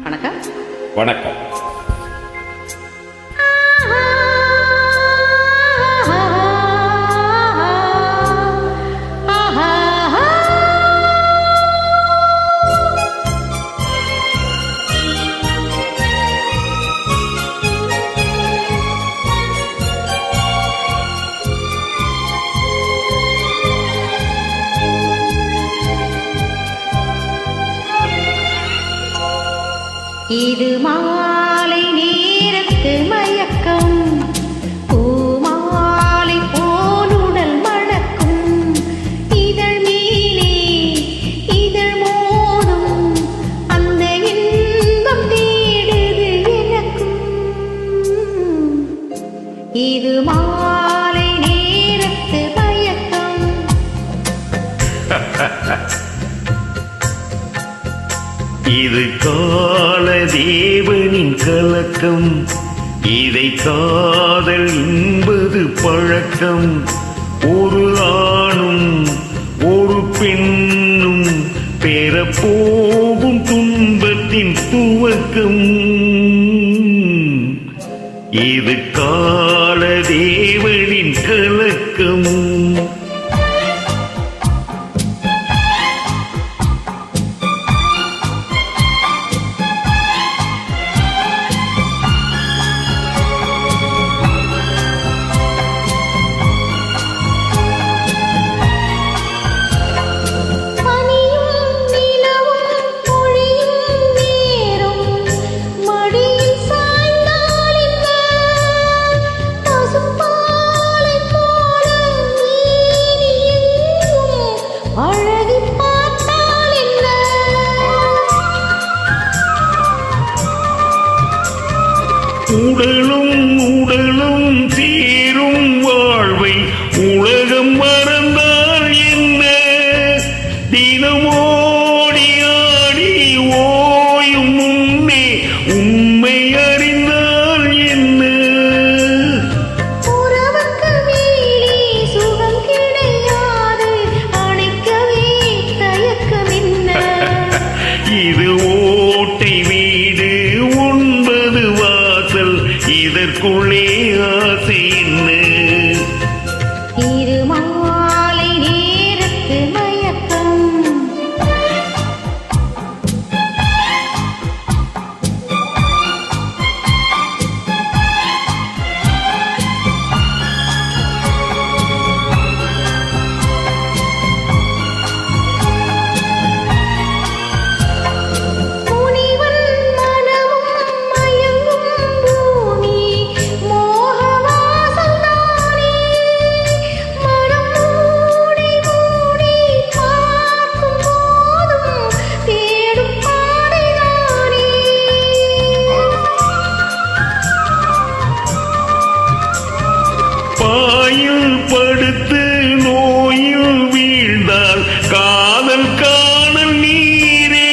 வணக்கம். வணக்கம். இது மாலை நேரத்து மயக்கம், பூமாலை போலுடல் மணக்கும், இதழ் மேலே இதழ் மோதும் அந்த இன்பம் தேடுது எனக்கும். இது மாலை நேரத்து மயக்கம். இது கால தேவனின் கலக்கம், இதை காதல் என்பது பழக்கம். ஒரு ஆணும் ஒரு பெண்ணும் பெறப்போகும் துன்பத்தின் துவக்கம். இது கால தேவனின் கலக்கம். உடலும் உடலும் தீரும் வாழ்வை உலகம் மறந்தால் என்ன? தினமோடி ஆடி ஓயும் முன்னே உண்மை அறிந்தால் என்ன? உறவுக்கு மேலே சுகம் கிடையாது, அணைக்கவே தயக்கம் என்ன? இது ஓட்டை வீடு 9 வாசல், இதற்குள்ளே ஆசை என்ன? இது மாலை நேரத்து மயக்கம். பாயில் படுத்து நோயில் வீழ்ந்தால் காதல் காணல் நீரே.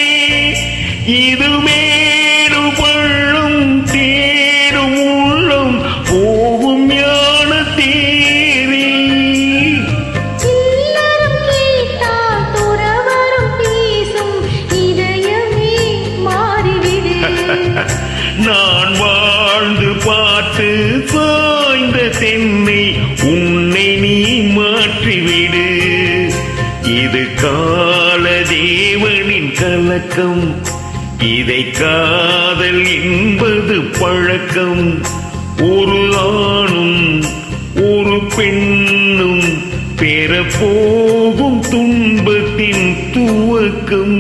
இது மேடு பள்ளம் தேடும் உள்ளம் போகும் ஞான தேரே. இல்லறம் கேட்டால் துறவறம் பேசும், இதயமே மாறிவிடு. நான் வாழ்ந்து பார்த்து சாய்ந்த தென்னை உன்னை நீ மாற்றிவிடு. இது கால தேவனின் கலக்கம், இதை காதல் என்பது பழக்கம். ஒரு ஆணும் ஒரு பெண்ணும் பெறப்போகும் துன்பத்தின் துவக்கம்.